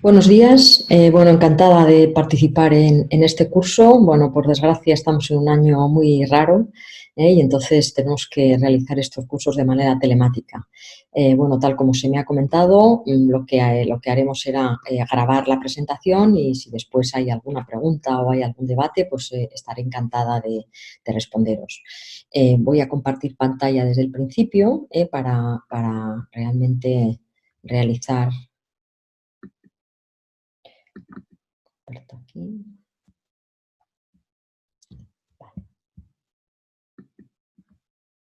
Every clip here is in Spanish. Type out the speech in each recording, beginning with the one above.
Buenos días. Bueno, encantada de participar en este curso. Bueno, por desgracia estamos en un año muy raro, y entonces tenemos que realizar estos cursos de manera telemática. Bueno, tal como se me ha comentado, lo que haremos será grabar la presentación y si después hay alguna pregunta o hay algún debate, pues estaré encantada de responderos. Voy a compartir pantalla desde el principio para realmente realizar. Aquí.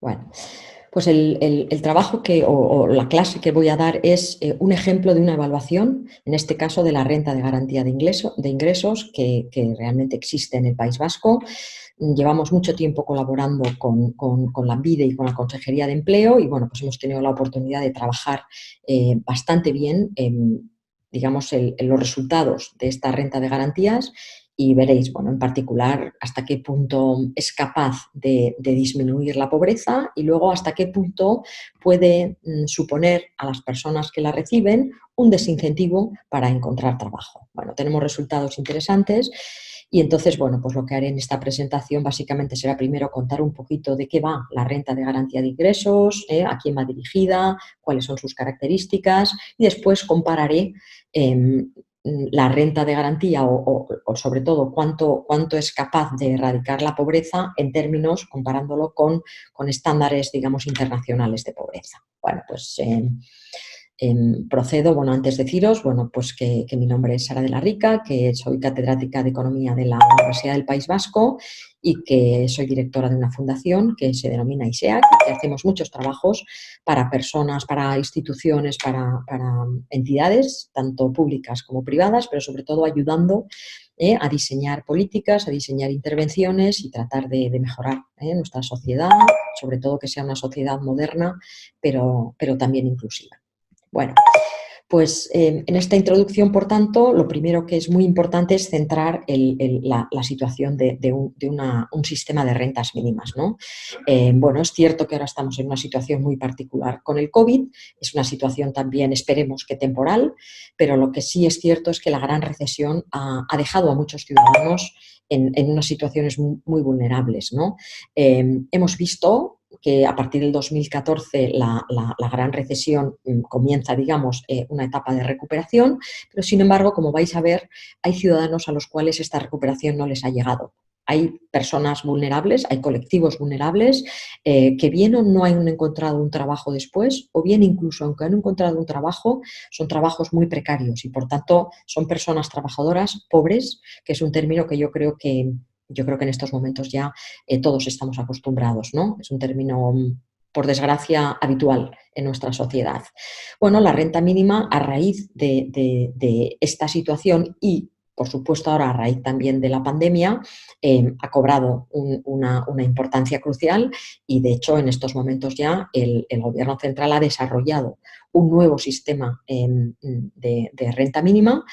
Bueno, pues el trabajo o la clase que voy a dar es un ejemplo de una evaluación, en este caso de la renta de garantía de ingresos que realmente existe en el País Vasco. Llevamos mucho tiempo colaborando con Lanbide y con la Consejería de Empleo y bueno, pues hemos tenido la oportunidad de trabajar bastante bien digamos, los resultados de esta renta de garantías y veréis, bueno, en particular, hasta qué punto es capaz de disminuir la pobreza y luego hasta qué punto puede suponer a las personas que la reciben un desincentivo para encontrar trabajo. Bueno, tenemos resultados interesantes y entonces, bueno, pues lo que haré en esta presentación básicamente será primero contar un poquito de qué va la renta de garantía de ingresos, a quién va dirigida, cuáles son sus características y después compararé la renta de garantía o sobre todo cuánto es capaz de erradicar la pobreza en términos, comparándolo con estándares, digamos, internacionales de pobreza. Bueno, pues procedo, bueno, antes de deciros, bueno, pues que mi nombre es Sara de la Rica, que soy catedrática de Economía de la Universidad del País Vasco y que soy directora de una fundación que se denomina ISEAC, que hacemos muchos trabajos para personas, para instituciones, para entidades, tanto públicas como privadas, pero sobre todo ayudando a diseñar políticas, a diseñar intervenciones y tratar de mejorar nuestra sociedad, sobre todo que sea una sociedad moderna, pero también inclusiva. Bueno, pues en esta introducción, por tanto, lo primero que es muy importante es centrar la situación de un sistema de rentas mínimas, ¿no? Bueno, es cierto que ahora estamos en una situación muy particular con el COVID, es una situación también, esperemos que temporal, pero lo que sí es cierto es que la gran recesión ha dejado a muchos ciudadanos en unas situaciones muy vulnerables, ¿no? Hemos visto que a partir del 2014 la gran recesión comienza, digamos, una etapa de recuperación, pero sin embargo, como vais a ver, hay ciudadanos a los cuales esta recuperación no les ha llegado. Hay personas vulnerables, hay colectivos vulnerables que bien o no han encontrado un trabajo después, o bien incluso aunque han encontrado un trabajo, son trabajos muy precarios y por tanto son personas trabajadoras pobres, que es un término que yo creo que en estos momentos ya todos estamos acostumbrados, ¿no? Es un término, por desgracia, habitual en nuestra sociedad. Bueno, la renta mínima, a raíz de esta situación y, por supuesto, ahora a raíz también de la pandemia, ha cobrado una importancia crucial y, de hecho, en estos momentos ya el Gobierno central ha desarrollado un nuevo sistema de renta mínima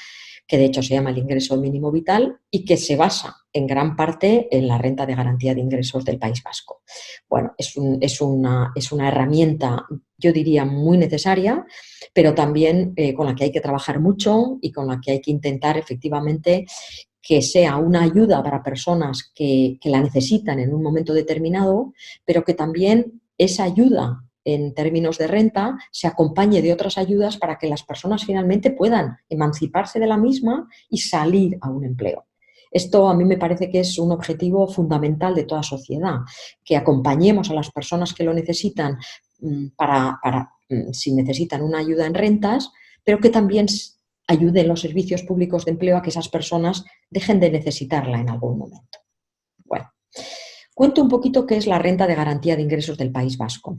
que de hecho se llama el ingreso mínimo vital y que se basa en gran parte en la renta de garantía de ingresos del País Vasco. Bueno, es una herramienta, yo diría, muy necesaria, pero también con la que hay que trabajar mucho y con la que hay que intentar efectivamente que sea una ayuda para personas que la necesitan en un momento determinado, pero que también esa ayuda en términos de renta se acompañe de otras ayudas para que las personas finalmente puedan emanciparse de la misma y salir a un empleo. Esto a mí me parece que es un objetivo fundamental de toda sociedad, que acompañemos a las personas que lo necesitan si necesitan una ayuda en rentas, pero que también ayuden los servicios públicos de empleo a que esas personas dejen de necesitarla en algún momento. Bueno, cuento un poquito qué es la renta de garantía de ingresos del País Vasco.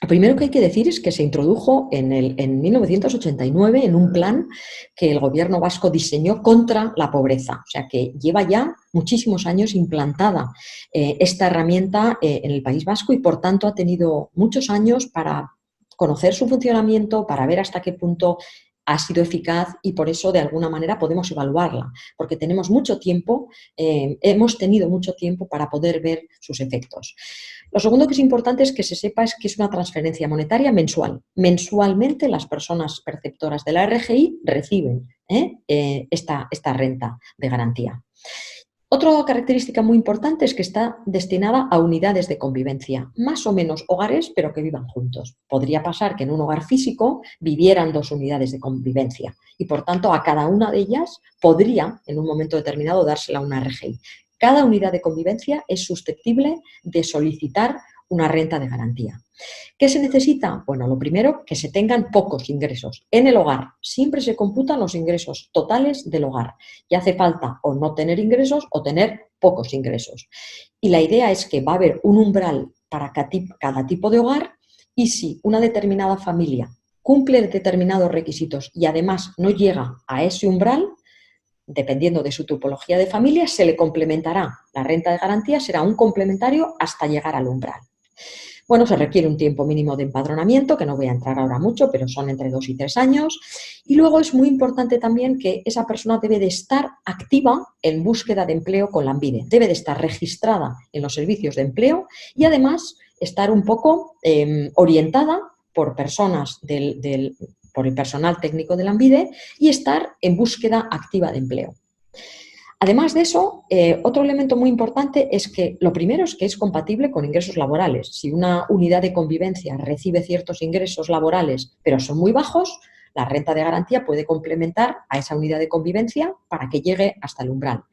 Lo primero que hay que decir es que se introdujo en 1989 en un plan que el Gobierno vasco diseñó contra la pobreza. O sea que lleva ya muchísimos años implantada esta herramienta en el País Vasco y por tanto ha tenido muchos años para conocer su funcionamiento, para ver hasta qué punto ha sido eficaz y por eso de alguna manera podemos evaluarla, porque tenemos mucho tiempo, hemos tenido mucho tiempo para poder ver sus efectos. Lo segundo que es importante es que se sepa es que es una transferencia monetaria mensual. Mensualmente las personas perceptoras de la RGI reciben esta renta de garantía. Otra característica muy importante es que está destinada a unidades de convivencia, más o menos hogares, pero que vivan juntos. Podría pasar que en un hogar físico vivieran 2 unidades de convivencia y, por tanto, a cada una de ellas podría, en un momento determinado, dársela una RGI. Cada unidad de convivencia es susceptible de solicitar una renta de garantía. ¿Qué se necesita? Bueno, lo primero, que se tengan pocos ingresos en el hogar. Siempre se computan los ingresos totales del hogar y hace falta o no tener ingresos o tener pocos ingresos. Y la idea es que va a haber un umbral para cada tipo de hogar y si una determinada familia cumple determinados requisitos y además no llega a ese umbral, dependiendo de su tipología de familia, se le complementará. La renta de garantía será un complementario hasta llegar al umbral. Bueno, se requiere un tiempo mínimo de empadronamiento, que no voy a entrar ahora mucho, pero son entre 2 y 3 años. Y luego es muy importante también que esa persona debe de estar activa en búsqueda de empleo con Lanbide. Debe de estar registrada en los servicios de empleo y además estar un poco orientada por personas por el personal técnico de Lanbide y estar en búsqueda activa de empleo. Además de eso, otro elemento muy importante es que lo primero es que es compatible con ingresos laborales. Si una unidad de convivencia recibe ciertos ingresos laborales, pero son muy bajos, la renta de garantía puede complementar a esa unidad de convivencia para que llegue hasta el umbral.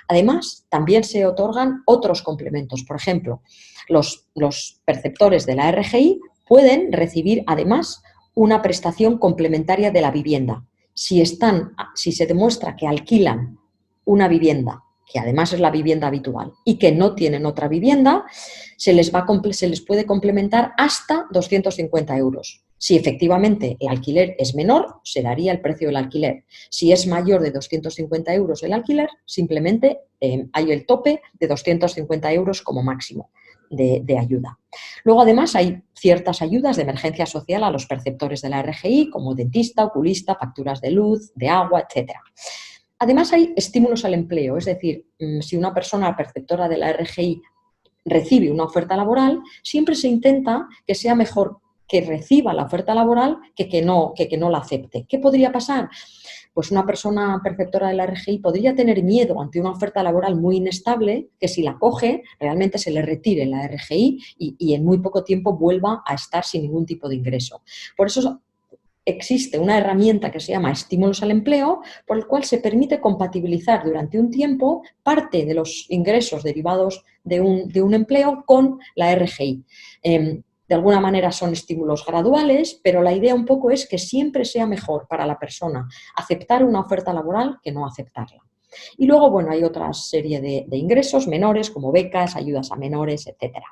Además, también se otorgan otros complementos. Por ejemplo, los perceptores de la RGI pueden recibir además una prestación complementaria de la vivienda. Si se demuestra que alquilan una vivienda, que además es la vivienda habitual, y que no tienen otra vivienda, se les puede complementar hasta 250 euros. Si efectivamente el alquiler es menor, se daría el precio del alquiler. Si es mayor de 250 euros el alquiler, simplemente hay el tope de 250 euros como máximo de ayuda. Luego, además, hay ciertas ayudas de emergencia social a los perceptores de la RGI, como dentista, oculista, facturas de luz, de agua, etcétera. Además, hay estímulos al empleo, es decir, si una persona perceptora de la RGI recibe una oferta laboral, siempre se intenta que sea mejor que reciba la oferta laboral que no la acepte. ¿Qué podría pasar? Pues una persona perceptora de la RGI podría tener miedo ante una oferta laboral muy inestable, que si la coge realmente se le retire la RGI y en muy poco tiempo vuelva a estar sin ningún tipo de ingreso. Por eso existe una herramienta que se llama estímulos al empleo, por el cual se permite compatibilizar durante un tiempo parte de los ingresos derivados de un empleo con la RGI. De alguna manera son estímulos graduales, pero la idea un poco es que siempre sea mejor para la persona aceptar una oferta laboral que no aceptarla. Y luego, bueno, hay otra serie de ingresos menores como becas, ayudas a menores, etcétera.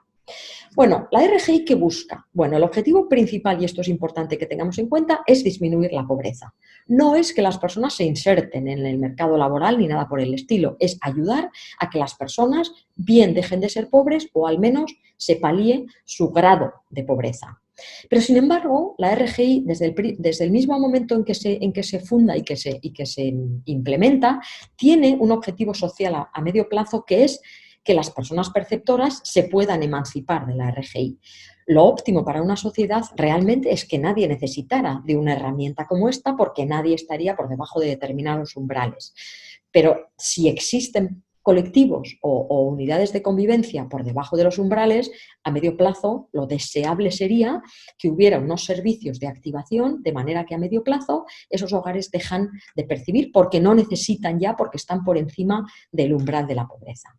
Bueno, ¿la RGI qué busca? Bueno, el objetivo principal, y esto es importante que tengamos en cuenta, es disminuir la pobreza. No es que las personas se inserten en el mercado laboral ni nada por el estilo, es ayudar a que las personas bien dejen de ser pobres o al menos se palíe su grado de pobreza. Pero, sin embargo, la RGI, desde el mismo momento en que se funda y que se implementa, tiene un objetivo social a medio plazo que es que las personas perceptoras se puedan emancipar de la RGI. Lo óptimo para una sociedad realmente es que nadie necesitara de una herramienta como esta porque nadie estaría por debajo de determinados umbrales. Pero si existen colectivos o unidades de convivencia por debajo de los umbrales, a medio plazo lo deseable sería que hubiera unos servicios de activación de manera que a medio plazo esos hogares dejan de percibir porque no necesitan ya, porque están por encima del umbral de la pobreza.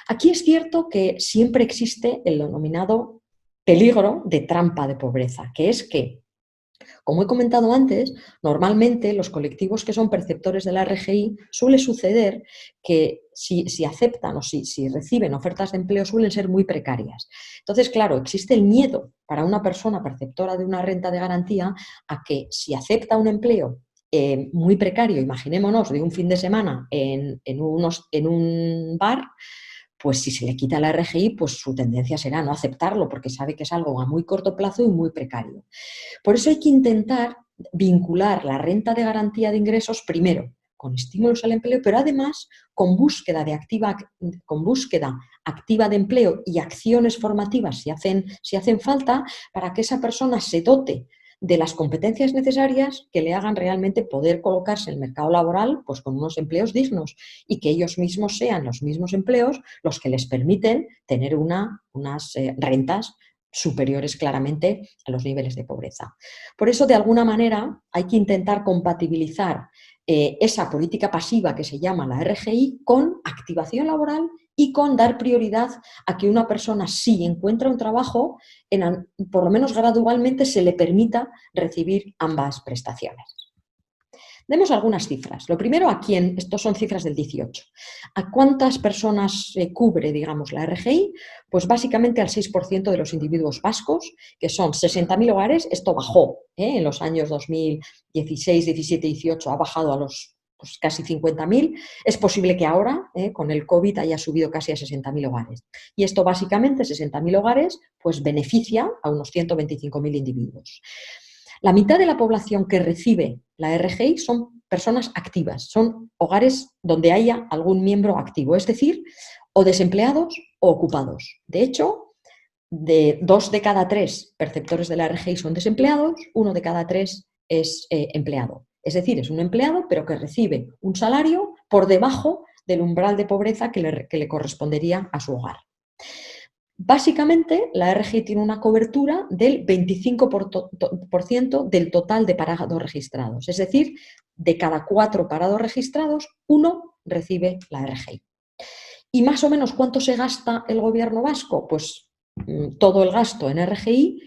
Aquí es cierto que siempre existe el denominado peligro de trampa de pobreza, que es que, como he comentado antes, normalmente los colectivos que son perceptores de la RGI suele suceder que si aceptan o si reciben ofertas de empleo suelen ser muy precarias. Entonces, claro, existe el miedo para una persona perceptora de una renta de garantía a que si acepta un empleo muy precario, imaginémonos, de un fin de semana en un bar, pues si se le quita la RGI, pues su tendencia será no aceptarlo porque sabe que es algo a muy corto plazo y muy precario. Por eso hay que intentar vincular la renta de garantía de ingresos primero con estímulos al empleo, pero además con búsqueda activa de empleo y acciones formativas si hacen falta, para que esa persona se dote de las competencias necesarias que le hagan realmente poder colocarse en el mercado laboral, pues con unos empleos dignos, y que ellos mismos sean los mismos empleos los que les permiten tener unas rentas superiores claramente a los niveles de pobreza. Por eso, de alguna manera, hay que intentar compatibilizar esa política pasiva que se llama la RGI con activación laboral y con dar prioridad a que una persona, si encuentra un trabajo, por lo menos gradualmente se le permita recibir ambas prestaciones. Demos algunas cifras. Lo primero, estos son cifras del 18. ¿A cuántas personas cubre, digamos, la RGI? Pues básicamente al 6% de los individuos vascos, que son 60.000 hogares. Esto bajó en los años 2016, 17, 18, ha bajado a los casi 50.000. Es posible que ahora, con el COVID, haya subido casi a 60.000 hogares. Y esto básicamente, 60.000 hogares, pues beneficia a unos 125.000 individuos. La mitad de la población que recibe la RGI son personas activas, son hogares donde haya algún miembro activo, es decir, o desempleados o ocupados. De hecho, 2 de cada 3 perceptores de la RGI son desempleados, 1 de cada 3 es empleado. Es decir, es un empleado, pero que recibe un salario por debajo del umbral de pobreza que le correspondería a su hogar. Básicamente, la RGI tiene una cobertura del 25% del total de parados registrados. Es decir, de cada 4 parados registrados, 1 recibe la RGI. ¿Y más o menos cuánto se gasta el gobierno vasco? Pues todo el gasto en RGI,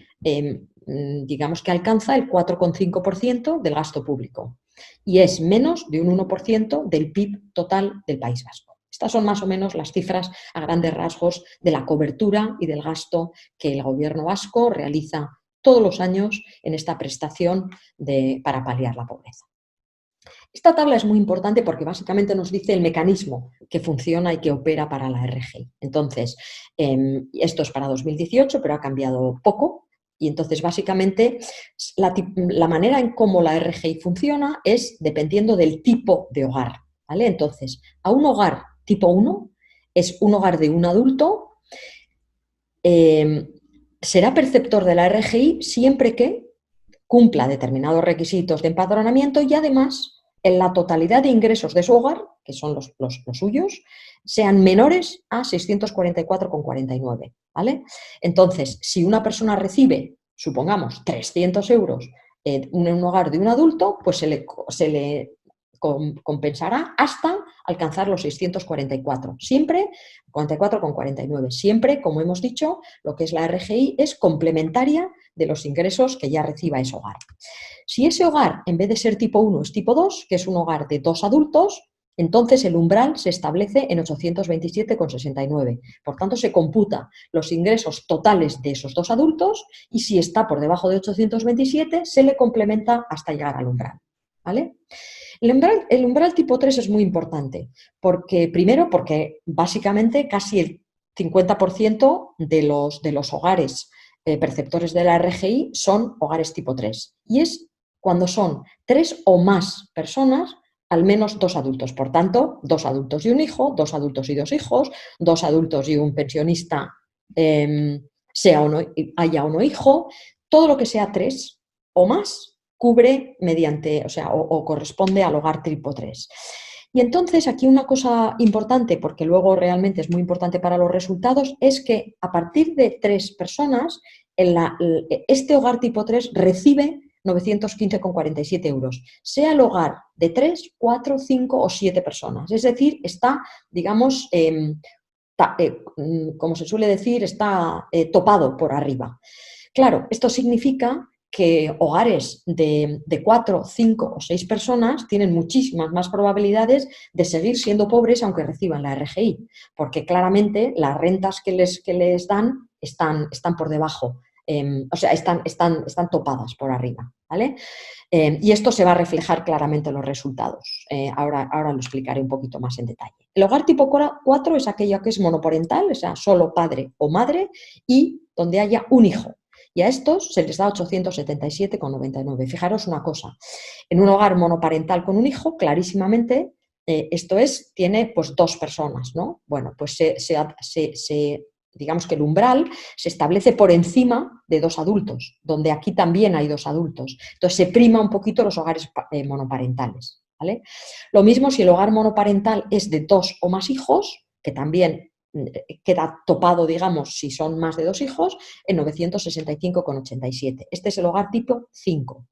digamos que alcanza el 4,5% del gasto público. Y es menos de un 1% del PIB total del País Vasco. Estas son más o menos las cifras a grandes rasgos de la cobertura y del gasto que el gobierno vasco realiza todos los años en esta prestación para paliar la pobreza. Esta tabla es muy importante porque básicamente nos dice el mecanismo que funciona y que opera para la RGI. Entonces, esto es para 2018, pero ha cambiado poco. Y entonces, básicamente, la manera en cómo la RGI funciona es dependiendo del tipo de hogar, ¿vale? Entonces, a un hogar tipo 1 es un hogar de un adulto, será perceptor de la RGI siempre que cumpla determinados requisitos de empadronamiento y además en la totalidad de ingresos de su hogar, que son los suyos, sean menores a 644,49, ¿vale? Entonces, si una persona recibe, supongamos, 300 euros en un hogar de un adulto, pues se le compensará hasta alcanzar los 644, siempre 44,49. Siempre, como hemos dicho, lo que es la RGI es complementaria de los ingresos que ya reciba ese hogar. Si ese hogar, en vez de ser tipo 1, es tipo 2, que es un hogar de 2 adultos, entonces el umbral se establece en 827,69. Por tanto, se computa los ingresos totales de esos 2 adultos y si está por debajo de 827, se le complementa hasta llegar al umbral, ¿vale? El umbral tipo 3 es muy importante, primero porque básicamente casi el 50% de los hogares perceptores de la RGI son hogares tipo 3. Y es cuando son 3 o más personas, al menos 2 adultos. Por tanto, 2 adultos y un hijo, 2 adultos y 2 hijos, 2 adultos y un pensionista, haya o no hijo, todo lo que sea 3 o más cubre mediante, o corresponde al hogar tipo 3. Y entonces aquí una cosa importante, porque luego realmente es muy importante para los resultados, es que a partir de 3 personas, este hogar tipo 3 recibe 915,47 euros, sea el hogar de 3, 4, 5 o 7 personas. Es decir, está, digamos, como se suele decir, está topado por arriba. Claro, esto significa que hogares de 4, 5 o 6 personas tienen muchísimas más probabilidades de seguir siendo pobres aunque reciban la RGI, porque claramente las rentas que les dan están por debajo, están topadas por arriba, ¿vale? Y esto se va a reflejar claramente en los resultados. Ahora lo explicaré un poquito más en detalle. El hogar tipo 4 es aquello que es monoparental, o sea, solo padre o madre y donde haya un hijo. y a estos se les da 877,99. Fijaros una cosa, en un hogar monoparental con un hijo, clarísimamente, tiene pues 2 personas, ¿no? Bueno, pues digamos que el umbral se establece por encima de 2 adultos, donde aquí también hay 2 adultos. Entonces se prima un poquito los hogares monoparentales, ¿vale? Lo mismo si el hogar monoparental es de 2 o más hijos, que también queda topado, digamos, si son más de 2 hijos, en 965,87. Este es el hogar tipo 5.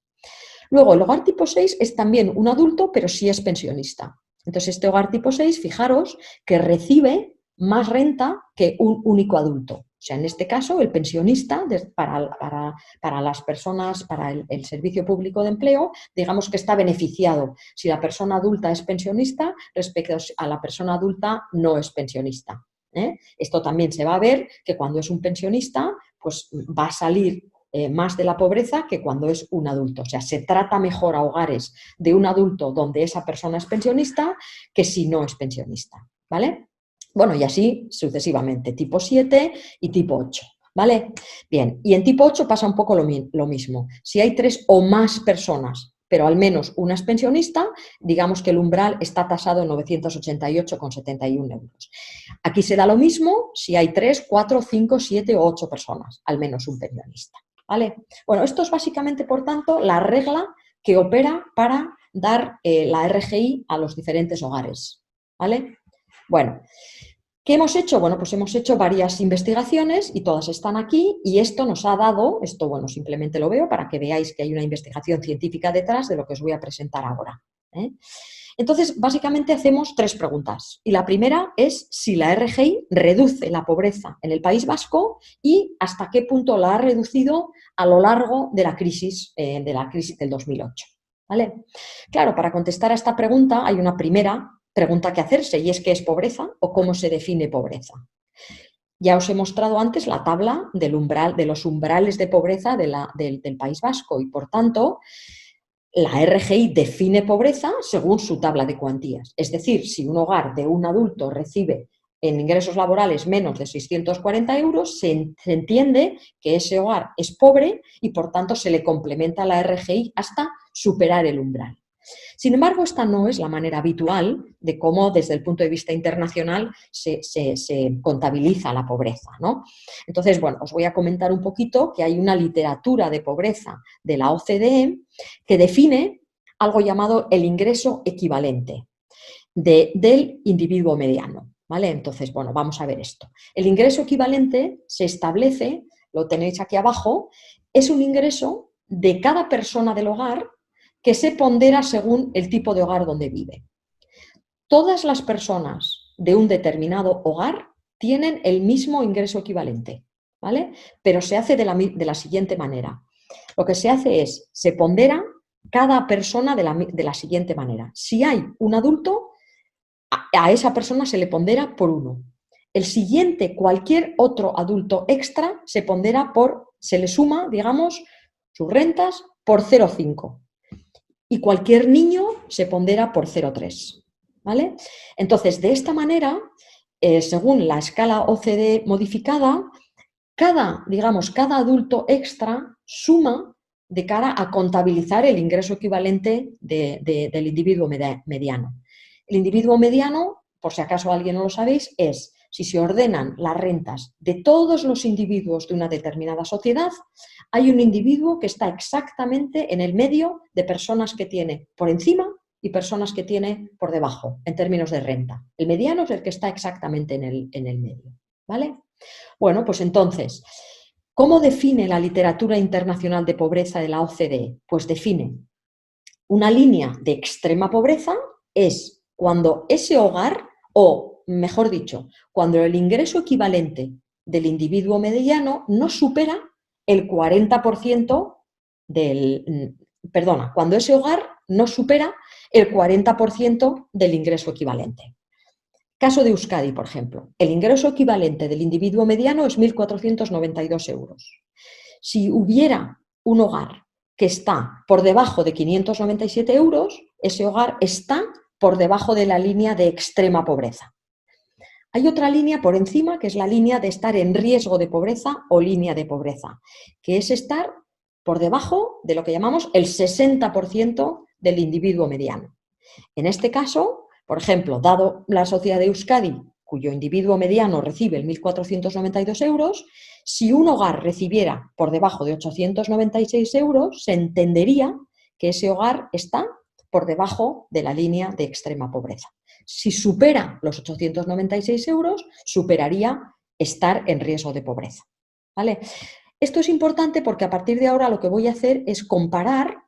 Luego, el hogar tipo 6 es también un adulto, pero sí es pensionista. Entonces, este hogar tipo 6, fijaros que recibe más renta que un único adulto. O sea, en este caso, el pensionista, para las personas, para el Servicio Público de Empleo, digamos que está beneficiado si la persona adulta es pensionista respecto a la persona adulta no es pensionista. Esto también se va a ver que cuando es un pensionista, pues va a salir más de la pobreza que cuando es un adulto. O sea, se trata mejor a hogares de un adulto donde esa persona es pensionista que si no es pensionista, ¿vale? Bueno, y así sucesivamente, tipo 7 y tipo 8, ¿vale? Bien, y en tipo 8 pasa un poco lo mismo. Si hay 3 o más personas, pero al menos una es pensionista, digamos que el umbral está tasado en 988,71 euros. Aquí se da lo mismo si hay 3, 4, 5, 7 o 8 personas, al menos un pensionista, ¿vale? Bueno, esto es básicamente, por tanto, la regla que opera para dar la RGI a los diferentes hogares, ¿vale? Bueno, ¿qué hemos hecho? Bueno, pues hemos hecho varias investigaciones y todas están aquí y esto nos ha dado, bueno, simplemente lo veo para que veáis que hay una investigación científica detrás de lo que os voy a presentar ahora. Entonces, básicamente hacemos 3 preguntas y la primera es si la RGI reduce la pobreza en el País Vasco y hasta qué punto la ha reducido a lo largo de la crisis del 2008. ¿Vale? Claro, para contestar a esta pregunta hay una primera pregunta que hacerse y es ¿qué es pobreza o cómo se define pobreza? Ya os he mostrado antes la tabla de los umbrales de pobreza del País Vasco y, por tanto, la RGI define pobreza según su tabla de cuantías. Es decir, si un hogar de un adulto recibe en ingresos laborales menos de 640 euros, se entiende que ese hogar es pobre y, por tanto, se le complementa la RGI hasta superar el umbral. Sin embargo, esta no es la manera habitual de cómo, desde el punto de vista internacional, se contabiliza la pobreza, ¿no? Entonces, bueno, os voy a comentar un poquito que hay una literatura de pobreza de la OCDE que define algo llamado el ingreso equivalente del individuo mediano, ¿vale? Entonces, bueno, vamos a ver esto. El ingreso equivalente se establece, lo tenéis aquí abajo, es un ingreso de cada persona del hogar que se pondera según el tipo de hogar donde vive. Todas las personas de un determinado hogar tienen el mismo ingreso equivalente, ¿vale? Pero se hace de la siguiente manera. Lo que se hace es, se pondera cada persona de la siguiente manera. Si hay un adulto, a esa persona se le pondera por 1. El siguiente, cualquier otro adulto extra, se le suma, digamos, sus rentas por 0,5. Y cualquier niño se pondera por 0,3, ¿vale? Entonces, de esta manera, según la escala OCDE modificada, cada adulto extra suma de cara a contabilizar el ingreso equivalente del individuo mediano. El individuo mediano, por si acaso alguien no lo sabéis, es si se ordenan las rentas de todos los individuos de una determinada sociedad, hay un individuo que está exactamente en el medio de personas que tiene por encima y personas que tiene por debajo, en términos de renta. El mediano es el que está exactamente en el medio, ¿vale? Bueno, pues entonces, ¿cómo define la literatura internacional de pobreza de la OCDE? Pues define una línea de extrema pobreza es cuando ese hogar, o mejor dicho, cuando el ingreso equivalente del individuo mediano no supera el 40% cuando ese hogar no supera el 40% del ingreso equivalente. Caso de Euskadi, por ejemplo. El ingreso equivalente del individuo mediano es 1.492 euros. Si hubiera un hogar que está por debajo de 597 euros, ese hogar está por debajo de la línea de extrema pobreza. Hay otra línea por encima, que es la línea de estar en riesgo de pobreza o línea de pobreza, que es estar por debajo de lo que llamamos el 60% del individuo mediano. En este caso, por ejemplo, dado la sociedad de Euskadi, cuyo individuo mediano recibe 1.492 euros, si un hogar recibiera por debajo de 896 euros, se entendería que ese hogar está por debajo de la línea de extrema pobreza. Si supera los 896 euros, superaría estar en riesgo de pobreza. ¿Vale? Esto es importante porque a partir de ahora lo que voy a hacer es comparar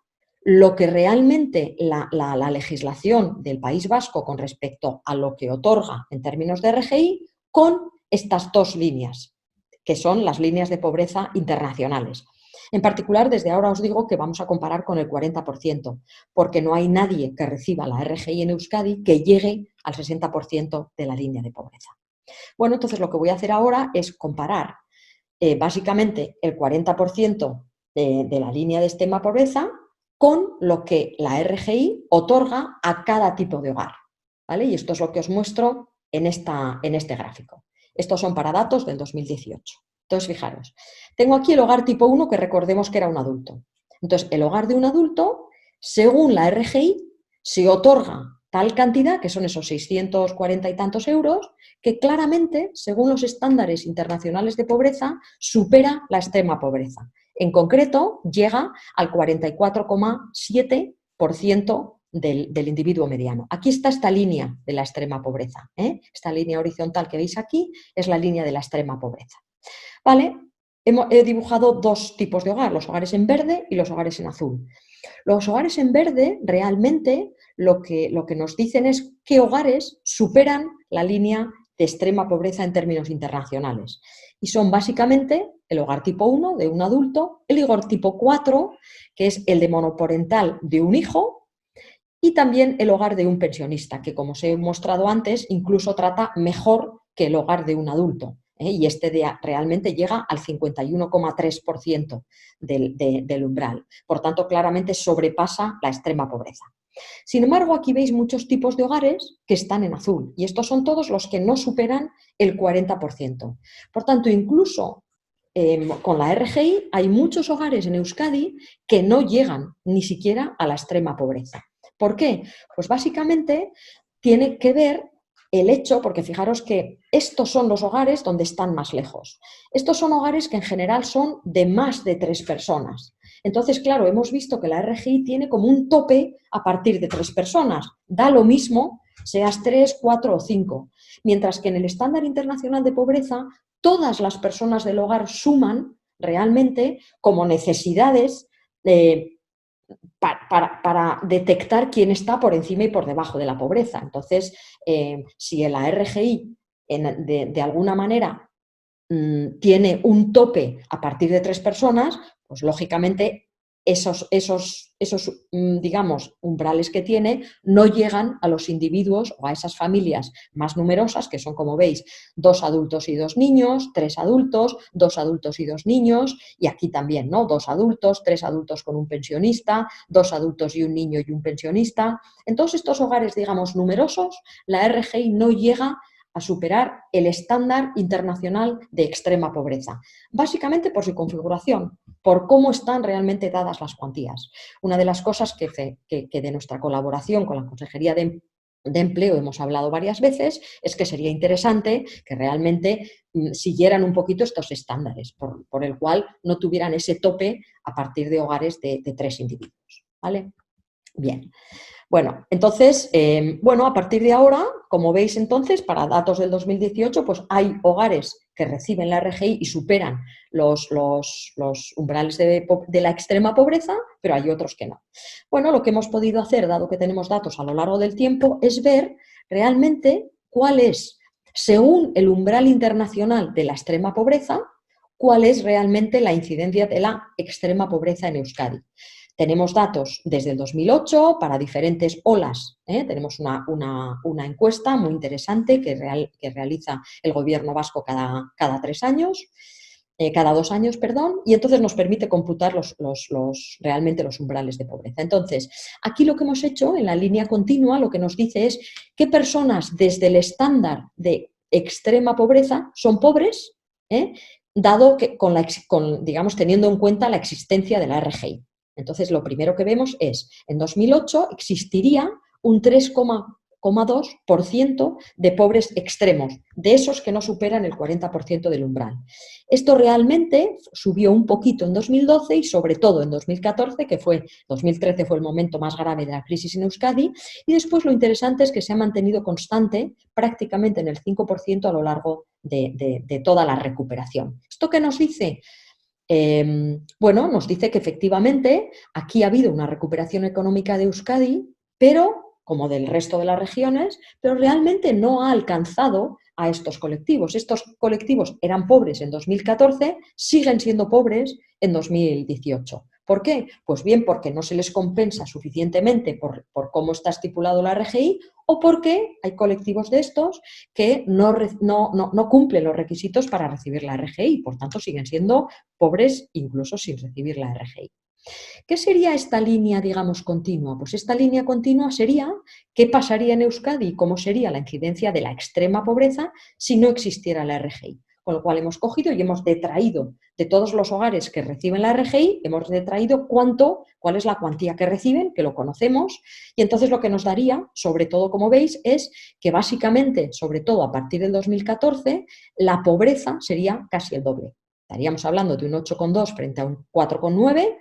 lo que realmente la legislación del País Vasco con respecto a lo que otorga en términos de RGI con estas dos líneas, que son las líneas de pobreza internacionales. En particular, desde ahora os digo que vamos a comparar con el 40%, porque no hay nadie que reciba la RGI en Euskadi que llegue al 60% de la línea de pobreza. Bueno, entonces lo que voy a hacer ahora es comparar básicamente el 40% de la línea de extrema pobreza con lo que la RGI otorga a cada tipo de hogar. ¿Vale? Y esto es lo que os muestro en este gráfico. Estos son para datos del 2018. Entonces, fijaros, tengo aquí el hogar tipo 1, que recordemos que era un adulto. Entonces, el hogar de un adulto, según la RGI, se otorga tal cantidad, que son esos 640 y tantos euros, que claramente, según los estándares internacionales de pobreza, supera la extrema pobreza. En concreto, llega al 44,7% del individuo mediano. Aquí está esta línea de la extrema pobreza. Esta línea horizontal que veis aquí es la línea de la extrema pobreza. ¿Vale? He dibujado dos tipos de hogar, los hogares en verde y los hogares en azul. Los hogares en verde realmente lo que nos dicen es qué hogares superan la línea de extrema pobreza en términos internacionales. Y son básicamente el hogar tipo 1 de un adulto, el hogar tipo 4, que es el de monoparental de un hijo, y también el hogar de un pensionista, que como os he mostrado antes, incluso trata mejor que el hogar de un adulto. Y realmente llega al 51,3% del umbral. Por tanto, claramente sobrepasa la extrema pobreza. Sin embargo, aquí veis muchos tipos de hogares que están en azul y estos son todos los que no superan el 40%. Por tanto, incluso con la RGI hay muchos hogares en Euskadi que no llegan ni siquiera a la extrema pobreza. ¿Por qué? Pues básicamente tiene que ver el hecho, porque fijaros que estos son los hogares donde están más lejos. Estos son hogares que en general son de más de 3 personas. Entonces, claro, hemos visto que la RGI tiene como un tope a partir de 3 personas. Da lo mismo, seas 3, 4 o 5. Mientras que en el estándar internacional de pobreza, todas las personas del hogar suman realmente como necesidades para detectar quién está por encima y por debajo de la pobreza. Entonces, si la RGI de alguna manera tiene un tope a partir de 3 personas, pues lógicamente esos digamos, umbrales que tiene no llegan a los individuos o a esas familias más numerosas, que son, como veis, 2 adultos y 2 niños, 3 adultos, 2 adultos y 2 niños, y aquí también, ¿no? 2 adultos, 3 adultos con un pensionista, 2 adultos y un niño y un pensionista. En todos estos hogares, digamos, numerosos, la RGI no llega a superar el estándar internacional de extrema pobreza, básicamente por su configuración, por cómo están realmente dadas las cuantías. Una de las cosas que de nuestra colaboración con la Consejería de Empleo hemos hablado varias veces es que sería interesante que realmente siguieran un poquito estos estándares, por el cual no tuvieran ese tope a partir de hogares de 3 individuos. ¿Vale? Bien. Bueno, entonces, a partir de ahora, como veis entonces, para datos del 2018, pues hay hogares que reciben la RGI y superan los umbrales de la extrema pobreza, pero hay otros que no. Bueno, lo que hemos podido hacer, dado que tenemos datos a lo largo del tiempo, es ver realmente cuál es, según el umbral internacional de la extrema pobreza, cuál es realmente la incidencia de la extrema pobreza en Euskadi. Tenemos datos desde el 2008 para diferentes olas. Tenemos una encuesta muy interesante que realiza el Gobierno vasco cada 3 años, cada 2 años, perdón, y entonces nos permite computar realmente los umbrales de pobreza. Entonces, aquí lo que hemos hecho en la línea continua, lo que nos dice es qué personas desde el estándar de extrema pobreza son pobres, dado que digamos, teniendo en cuenta la existencia de la RGI. Entonces, lo primero que vemos es, en 2008 existiría un 3,2% de pobres extremos, de esos que no superan el 40% del umbral. Esto realmente subió un poquito en 2012 y sobre todo en 2014, 2013 fue el momento más grave de la crisis en Euskadi, y después lo interesante es que se ha mantenido constante prácticamente en el 5% a lo largo de toda la recuperación. ¿Esto qué nos dice? Bueno, nos dice que efectivamente aquí ha habido una recuperación económica de Euskadi, pero como del resto de las regiones, pero realmente no ha alcanzado a estos colectivos. Estos colectivos eran pobres en 2014, siguen siendo pobres en 2018. ¿Por qué? Pues bien, porque no se les compensa suficientemente por cómo está estipulado la RGI, o porque hay colectivos de estos que no cumplen los requisitos para recibir la RGI, por tanto siguen siendo pobres incluso sin recibir la RGI. ¿Qué sería esta línea, digamos, continua? Pues esta línea continua sería qué pasaría en Euskadi, cómo sería la incidencia de la extrema pobreza si no existiera la RGI. Con lo cual hemos cogido y hemos detraído de todos los hogares que reciben la RGI, hemos detraído cuál es la cuantía que reciben, que lo conocemos, y entonces lo que nos daría, sobre todo como veis, es que básicamente, sobre todo a partir del 2014, la pobreza sería casi el doble. Estaríamos hablando de un 8,2 frente a un 4,9,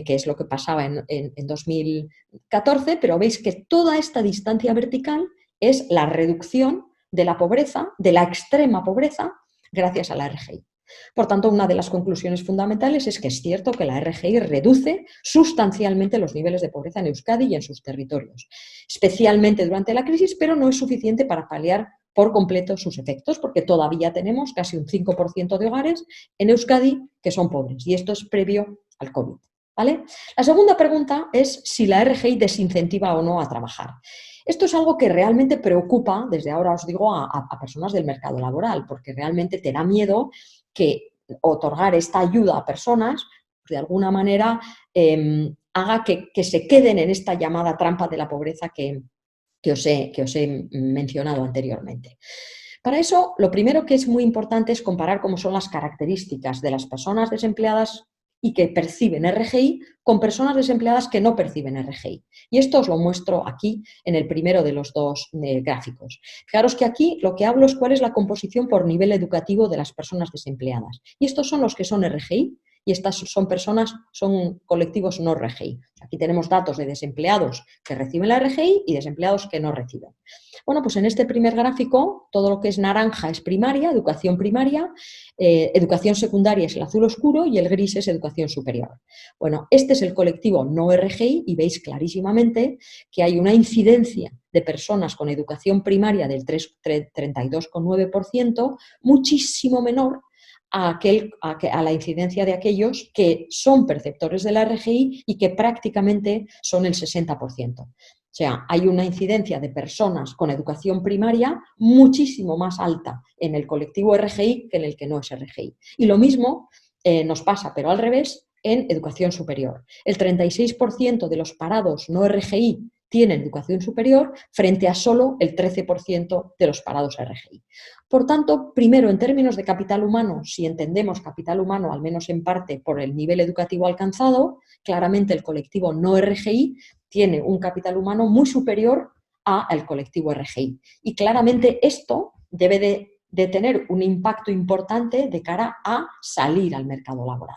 que es lo que pasaba en 2014, pero veis que toda esta distancia vertical es la reducción de la pobreza, de la extrema pobreza, gracias a la RGI. Por tanto, una de las conclusiones fundamentales es que es cierto que la RGI reduce sustancialmente los niveles de pobreza en Euskadi y en sus territorios, especialmente durante la crisis, pero no es suficiente para paliar por completo sus efectos, porque todavía tenemos casi un 5% de hogares en Euskadi que son pobres, y esto es previo al COVID. ¿Vale? La segunda pregunta es si la RGI desincentiva o no a trabajar. Esto es algo que realmente preocupa, desde ahora os digo, a personas del mercado laboral, porque realmente te da miedo que otorgar esta ayuda a personas, de alguna manera, haga que se queden en esta llamada trampa de la pobreza que os he mencionado anteriormente. Para eso, lo primero que es muy importante es comparar cómo son las características de las personas desempleadas y que perciben RGI con personas desempleadas que no perciben RGI. Y esto os lo muestro aquí en el primero de los dos gráficos. Fijaros que aquí lo que hablo es cuál es la composición por nivel educativo de las personas desempleadas. Y estos son los que son RGI y estas son colectivos no RGI. Aquí tenemos datos de desempleados que reciben la RGI y desempleados que no reciben. Bueno, pues en este primer gráfico, todo lo que es naranja es primaria, educación primaria, educación secundaria es el azul oscuro y el gris es educación superior. Bueno, este es el colectivo no RGI y veis clarísimamente que hay una incidencia de personas con educación primaria del 32,9%, muchísimo menor a la incidencia de aquellos que son perceptores de la RGI y que prácticamente son el 60%. O sea, hay una incidencia de personas con educación primaria muchísimo más alta en el colectivo RGI que en el que no es RGI. Y lo mismo nos pasa, pero al revés, en educación superior. El 36% de los parados no RGI tienen educación superior frente a solo el 13% de los parados RGI. Por tanto, primero, en términos de capital humano, si entendemos capital humano, al menos en parte por el nivel educativo alcanzado, claramente el colectivo no RGI tiene un capital humano muy superior al colectivo RGI. Y claramente esto debe de tener un impacto importante de cara a salir al mercado laboral.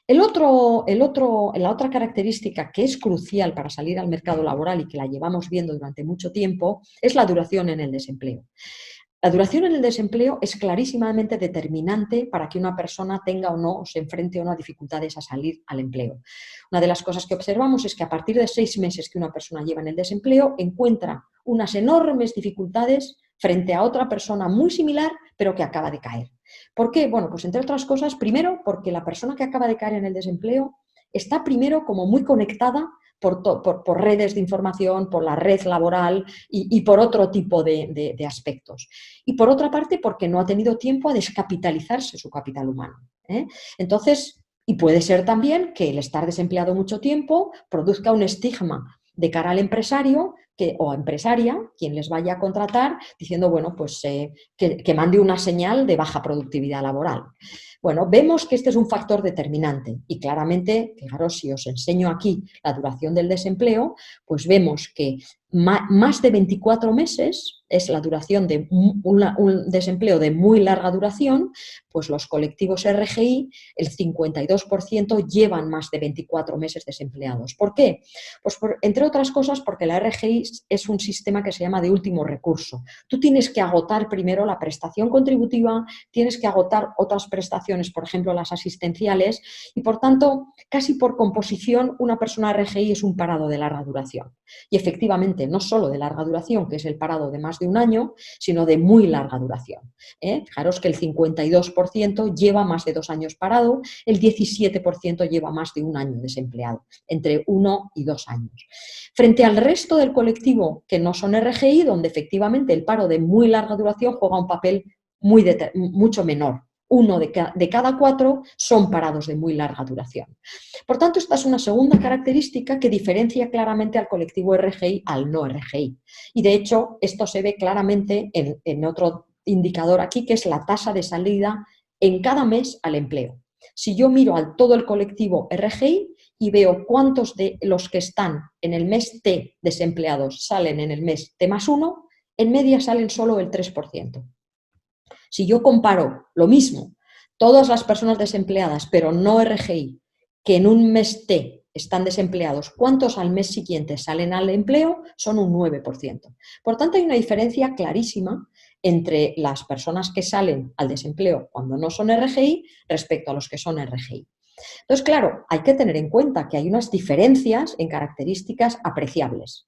La otra característica que es crucial para salir al mercado laboral y que la llevamos viendo durante mucho tiempo es la duración en el desempleo. La duración en el desempleo es clarísimamente determinante para que una persona tenga o no, o se enfrente o no a dificultades a salir al empleo. Una de las cosas que observamos es que a partir de 6 meses que una persona lleva en el desempleo, encuentra unas enormes dificultades frente a otra persona muy similar, pero que acaba de caer. ¿Por qué? Bueno, pues entre otras cosas, primero porque la persona que acaba de caer en el desempleo está primero como muy conectada por redes de información, por la red laboral y por otro tipo de aspectos. Y por otra parte, porque no ha tenido tiempo a descapitalizarse su capital humano. Entonces, y puede ser también que el estar desempleado mucho tiempo produzca un estigma de cara al empresario o empresaria quien les vaya a contratar diciendo, bueno, pues que mande una señal de baja productividad laboral. Bueno, vemos que este es un factor determinante y claramente, fijaros, si os enseño aquí la duración del desempleo, pues vemos que más de 24 meses es la duración de un desempleo de muy larga duración, pues los colectivos RGI, el 52% llevan más de 24 meses desempleados. ¿Por qué? Pues entre otras cosas porque la RGI es un sistema que se llama de último recurso. Tú tienes que agotar primero la prestación contributiva, tienes que agotar otras prestaciones, por ejemplo las asistenciales, y por tanto, casi por composición, una persona RGI es un parado de larga duración. Y efectivamente, no solo de larga duración, que es el parado de más de un año, sino de muy larga duración. Fijaros que el 52% lleva más de 2 años parado, el 17% lleva más de un año desempleado, entre 1 y 2 años. Frente al resto del colectivo que no son RGI, donde efectivamente el paro de muy larga duración juega un papel mucho menor. 1 de cada 4 son parados de muy larga duración. Por tanto, esta es una segunda característica que diferencia claramente al colectivo RGI al no RGI. Y de hecho, esto se ve claramente en otro indicador aquí, que es la tasa de salida en cada mes al empleo. Si yo miro a todo el colectivo RGI y veo cuántos de los que están en el mes T desempleados salen en el mes T+1, en media salen solo el 3%. Si yo comparo lo mismo, todas las personas desempleadas, pero no RGI, que en un mes T están desempleados, ¿cuántos al mes siguiente salen al empleo? Son un 9%. Por tanto, hay una diferencia clarísima entre las personas que salen al desempleo cuando no son RGI respecto a los que son RGI. Entonces, claro, hay que tener en cuenta que hay unas diferencias en características apreciables.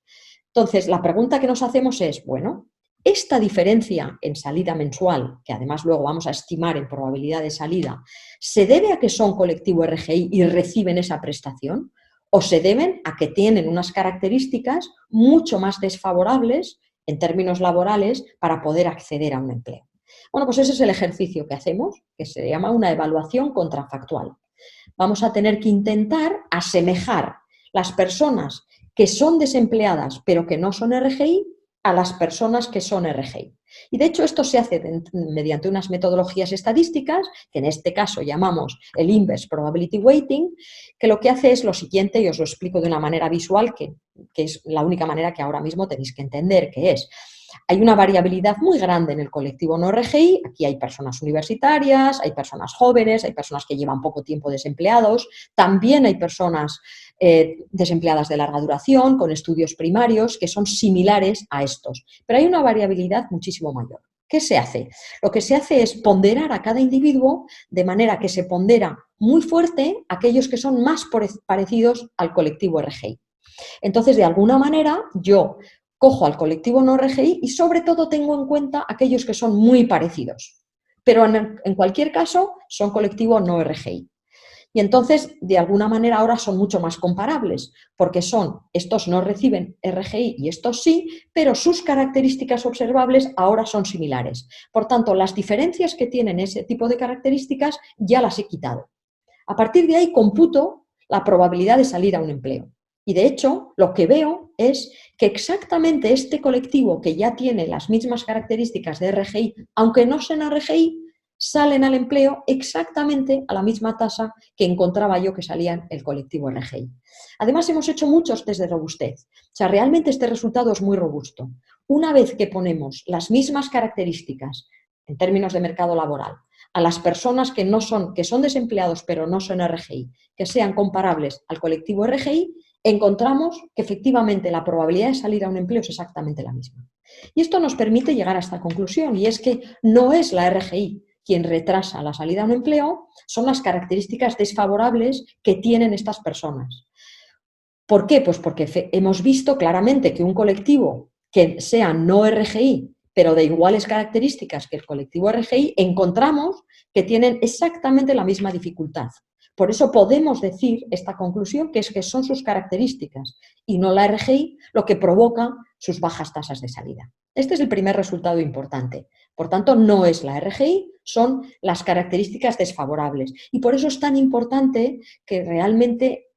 Entonces, la pregunta que nos hacemos es, bueno, esta diferencia en salida mensual, que además luego vamos a estimar en probabilidad de salida, ¿se debe a que son colectivo RGI y reciben esa prestación? ¿O se deben a que tienen unas características mucho más desfavorables en términos laborales para poder acceder a un empleo? Bueno, pues ese es el ejercicio que hacemos, que se llama una evaluación contrafactual. Vamos a tener que intentar asemejar las personas que son desempleadas pero que no son RGI a las personas que son RGI. Y de hecho esto se hace mediante unas metodologías estadísticas, que en este caso llamamos el Inverse Probability Weighting, que lo que hace es lo siguiente, y os lo explico de una manera visual, que es la única manera que ahora mismo tenéis que entender, que es: hay una variabilidad muy grande en el colectivo no RGI, aquí hay personas universitarias, hay personas jóvenes, hay personas que llevan poco tiempo desempleados, también hay personas desempleadas de larga duración, con estudios primarios, que son similares a estos, pero hay una variabilidad muchísimo mayor. ¿Qué se hace? Lo que se hace es ponderar a cada individuo de manera que se pondera muy fuerte aquellos que son más parecidos al colectivo RGI. Entonces, de alguna manera, yo cojo al colectivo no RGI y sobre todo tengo en cuenta aquellos que son muy parecidos, pero en cualquier caso son colectivo no RGI. Y entonces, de alguna manera, ahora son mucho más comparables, porque estos no reciben RGI y estos sí, pero sus características observables ahora son similares. Por tanto, las diferencias que tienen ese tipo de características ya las he quitado. A partir de ahí computo la probabilidad de salir a un empleo. Y de hecho, lo que veo es que exactamente este colectivo que ya tiene las mismas características de RGI, aunque no sean RGI, salen al empleo exactamente a la misma tasa que encontraba yo que salían el colectivo RGI. Además, hemos hecho muchos test de robustez. O sea, realmente este resultado es muy robusto. Una vez que ponemos las mismas características en términos de mercado laboral a las personas que son desempleados pero no son RGI, que sean comparables al colectivo RGI, encontramos que efectivamente la probabilidad de salir a un empleo es exactamente la misma. Y esto nos permite llegar a esta conclusión, y es que no es la RGI quien retrasa la salida a un empleo, son las características desfavorables que tienen estas personas. ¿Por qué? Pues porque hemos visto claramente que un colectivo que sea no RGI, pero de iguales características que el colectivo RGI, encontramos que tienen exactamente la misma dificultad. Por eso podemos decir esta conclusión, que es que son sus características y no la RGI lo que provoca sus bajas tasas de salida. Este es el primer resultado importante. Por tanto, no es la RGI, son las características desfavorables. Y por eso es tan importante que realmente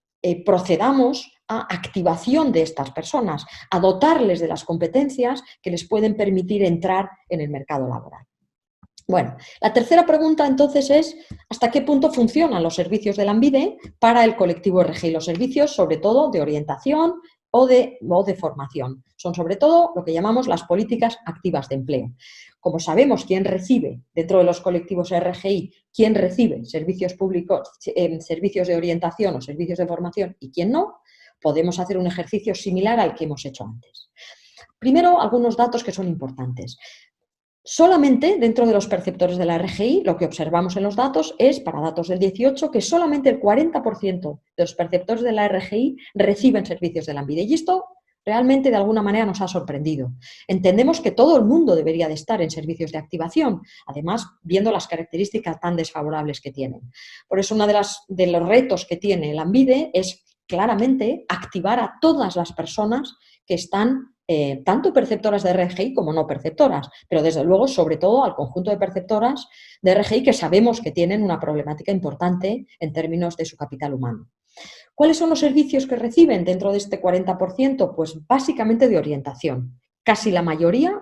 procedamos a activación de estas personas, a dotarles de las competencias que les pueden permitir entrar en el mercado laboral. Bueno, la tercera pregunta entonces es ¿hasta qué punto funcionan los servicios de Lanbide para el colectivo RGI? Los servicios sobre todo de orientación o de formación. Son sobre todo lo que llamamos las políticas activas de empleo. Como sabemos quién recibe dentro de los colectivos RGI, quién recibe servicios públicos, servicios de orientación o servicios de formación y quién no, podemos hacer un ejercicio similar al que hemos hecho antes. Primero, algunos datos que son importantes. Solamente dentro de los perceptores de la RGI, lo que observamos en los datos es, para datos del 18, que solamente el 40% de los perceptores de la RGI reciben servicios de Lanbide. Y esto realmente de alguna manera nos ha sorprendido. Entendemos que todo el mundo debería de estar en servicios de activación, además viendo las características tan desfavorables que tienen. Por eso uno de los retos que tiene Lanbide es claramente activar a todas las personas que están tanto perceptoras de RGI como no perceptoras, pero desde luego sobre todo al conjunto de perceptoras de RGI que sabemos que tienen una problemática importante en términos de su capital humano. ¿Cuáles son los servicios que reciben dentro de este 40%? Pues básicamente de orientación. Casi la mayoría,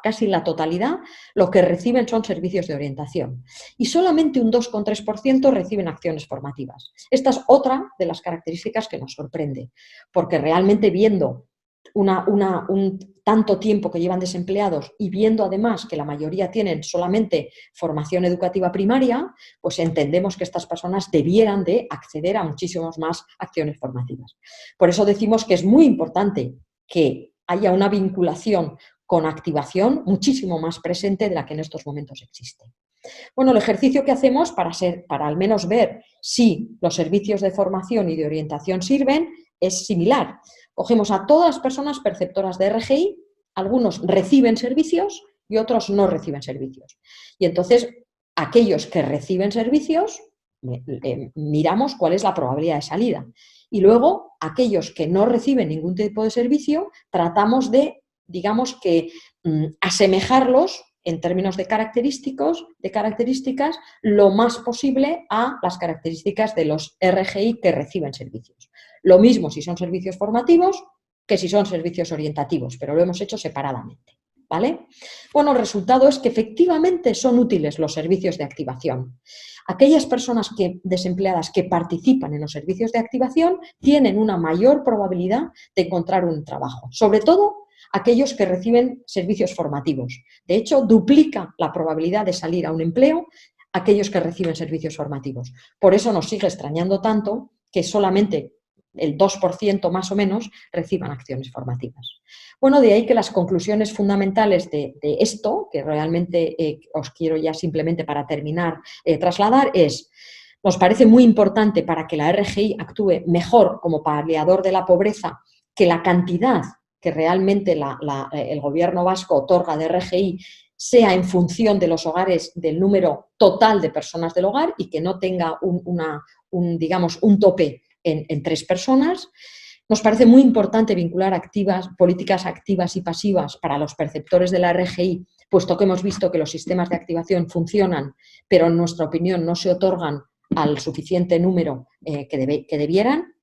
casi la totalidad, lo que reciben son servicios de orientación. Y solamente un 2,3% reciben acciones formativas. Esta es otra de las características que nos sorprende, porque realmente viendo un tanto tiempo que llevan desempleados y viendo además que la mayoría tienen solamente formación educativa primaria, pues entendemos que estas personas debieran de acceder a muchísimas más acciones formativas. Por eso decimos que es muy importante que haya una vinculación con activación muchísimo más presente de la que en estos momentos existe. Bueno, el ejercicio que hacemos para al menos ver si los servicios de formación y de orientación sirven es similar. Cogemos a todas las personas perceptoras de RGI, algunos reciben servicios y otros no reciben servicios. Y entonces, aquellos que reciben servicios, miramos cuál es la probabilidad de salida. Y luego, aquellos que no reciben ningún tipo de servicio, tratamos de, digamos que, asemejarlos en términos de características, lo más posible a las características de los RGI que reciben servicios. Lo mismo si son servicios formativos que si son servicios orientativos, pero lo hemos hecho separadamente, ¿vale? Bueno, el resultado es que efectivamente son útiles los servicios de activación. Aquellas personas desempleadas que participan en los servicios de activación tienen una mayor probabilidad de encontrar un trabajo, sobre todo aquellos que reciben servicios formativos. De hecho, duplica la probabilidad de salir a un empleo aquellos que reciben servicios formativos. Por eso nos sigue extrañando tanto que solamente el 2% más o menos reciban acciones formativas. Bueno, de ahí que las conclusiones fundamentales de esto, que realmente os quiero ya simplemente para terminar trasladar, es: nos parece muy importante para que la RGI actúe mejor como paliador de la pobreza que la cantidad que realmente el gobierno vasco otorga de RGI sea en función de los hogares, del número total de personas del hogar y que no tenga digamos, un tope en 3 personas. Nos parece muy importante vincular políticas activas y pasivas para los perceptores de la RGI, puesto que hemos visto que los sistemas de activación funcionan, pero en nuestra opinión no se otorgan al suficiente número que debieran.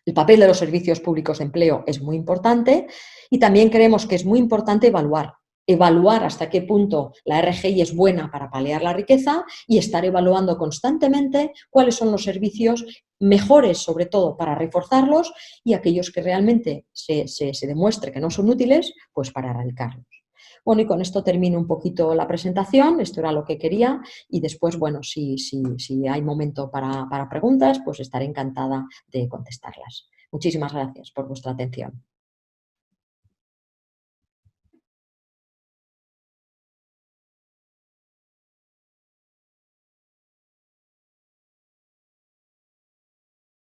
El papel de los servicios públicos de empleo es muy importante y también creemos que es muy importante evaluar hasta qué punto la RGI es buena para paliar la riqueza y estar evaluando constantemente cuáles son los servicios mejores, sobre todo para reforzarlos, y aquellos que realmente se demuestre que no son útiles, pues para erradicarlos. Bueno, y con esto termino un poquito la presentación, esto era lo que quería, y después, bueno, si hay momento para preguntas, pues estaré encantada de contestarlas. Muchísimas gracias por vuestra atención.